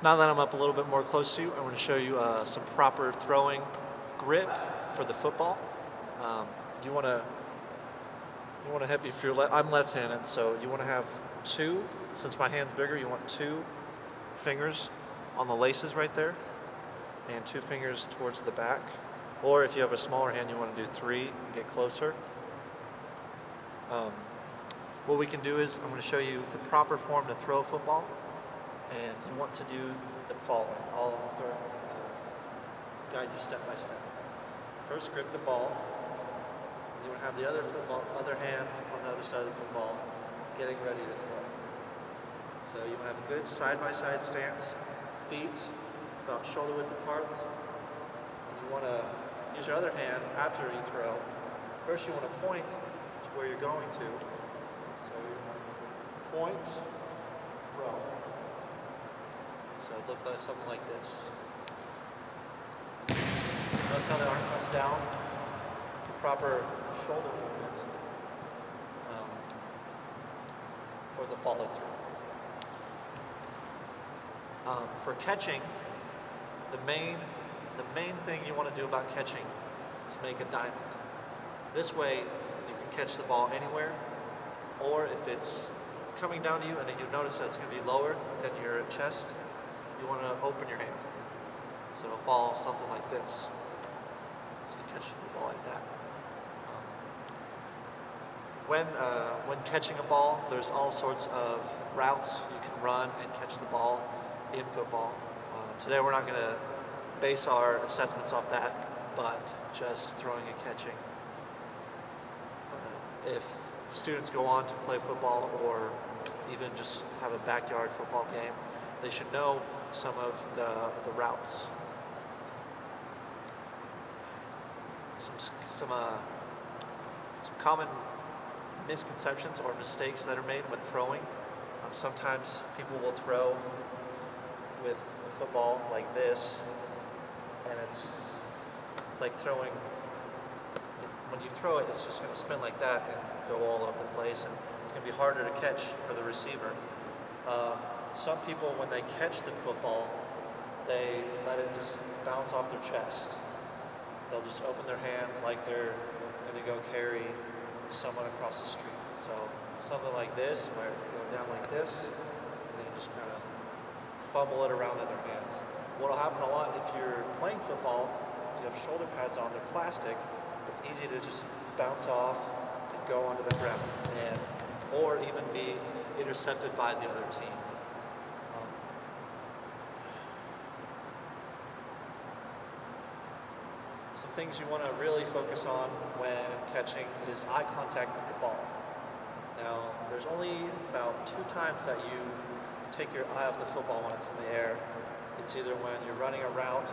Now that I'm up a little bit more close to you, I'm going to show you some proper throwing grip for the football. Um, you want to have, if I'm left-handed, so you want to have two. Since my hand's bigger, you want two fingers on the laces right there, and two fingers towards the back. Or if you have a smaller hand, you want to do three and get closer. Um, what we can do is I'm going to show you the proper form to throw a football, and you want to do the following. I'll guide you step by step. First, grip the ball. You want to have the other hand on the other side of the football, getting ready to throw. So you want to have a good side-by-side stance, feet about shoulder width apart. And you want to use your other hand after you throw. First, you want to point to where you're going to. So you point, throw. So it looks like something like this. Notice how the arm comes down. The proper shoulder movement for the follow through. For catching, the main thing you want to do about catching is make a diamond. This way, you can catch the ball anywhere, or if it's coming down to you and you notice that it's going to be lower than your chest, you want to open your hands. So it'll fall something like this. So you catch the ball like that. When catching a ball, there's all sorts of routes you can run and catch the ball in football. Today we're not going to base our assessments off that, but just throwing and catching. If students go on to play football or even just have a backyard football game, they should know some of the routes. Some common misconceptions or mistakes that are made when throwing. Sometimes people will throw with a football like this, and it's like throwing. When you throw it, it's just going to spin like that and go all over the place, and it's going to be harder to catch for the receiver. Some people, when they catch the football, they let it just bounce off their chest. They'll just open their hands like they're going to go carry someone across the street. So something like this, where it go down like this, and then just kind of fumble it around in their hands. What'll happen a lot if you're playing football, if you have shoulder pads on, they're plastic, it's easy to just bounce off and go onto the ground, or even be intercepted by the other team. Some things you want to really focus on when catching is eye contact with the ball. Now, there's only about 2 times that you take your eye off the football when it's in the air. It's either when you're running a route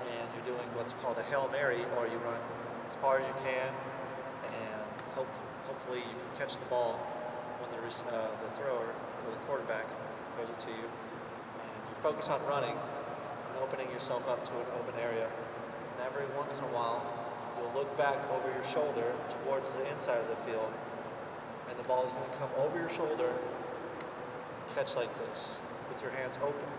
and you're doing what's called a Hail Mary, or you run as far as you can, and hopefully you can catch the ball when the thrower or the quarterback throws it to you. And you focus on running and opening yourself up to an open area. And every once in a while, you'll look back over your shoulder towards the inside of the field, and the ball is going to come over your shoulder and catch like this with your hands open.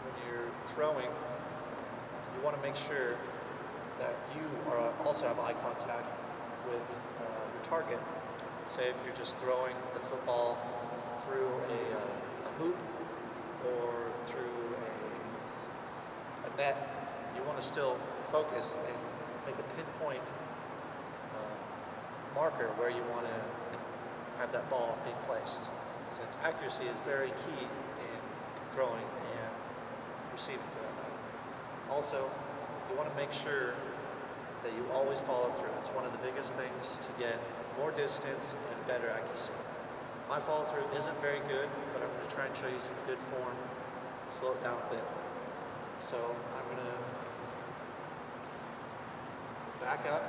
When you're throwing, you want to make sure that you also have eye contact with your target. Say if you're just throwing the football through a hoop or through a net, you want to still focus and make a pinpoint marker where you want to have that ball being placed, since accuracy is very key in throwing and receiving for that matter. Also, you want to make sure that you always follow through. It's one of the biggest things to get more distance and better accuracy. My follow through isn't very good, but I'm going to try and show you some good form, slow it down a bit. So I'm going to back up.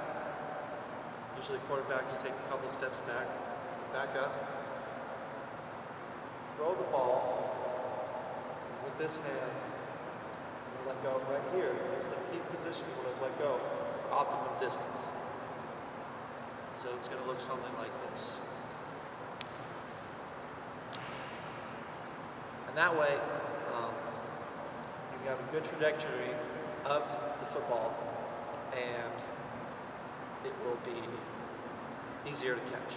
Usually quarterbacks take a couple steps back up, throw the ball, and with this hand, I'm going to let go right here. It's the peak position you want to let go for optimum distance. So it's going to look something like this. And that way, you have a good trajectory of the football, and it will be easier to catch.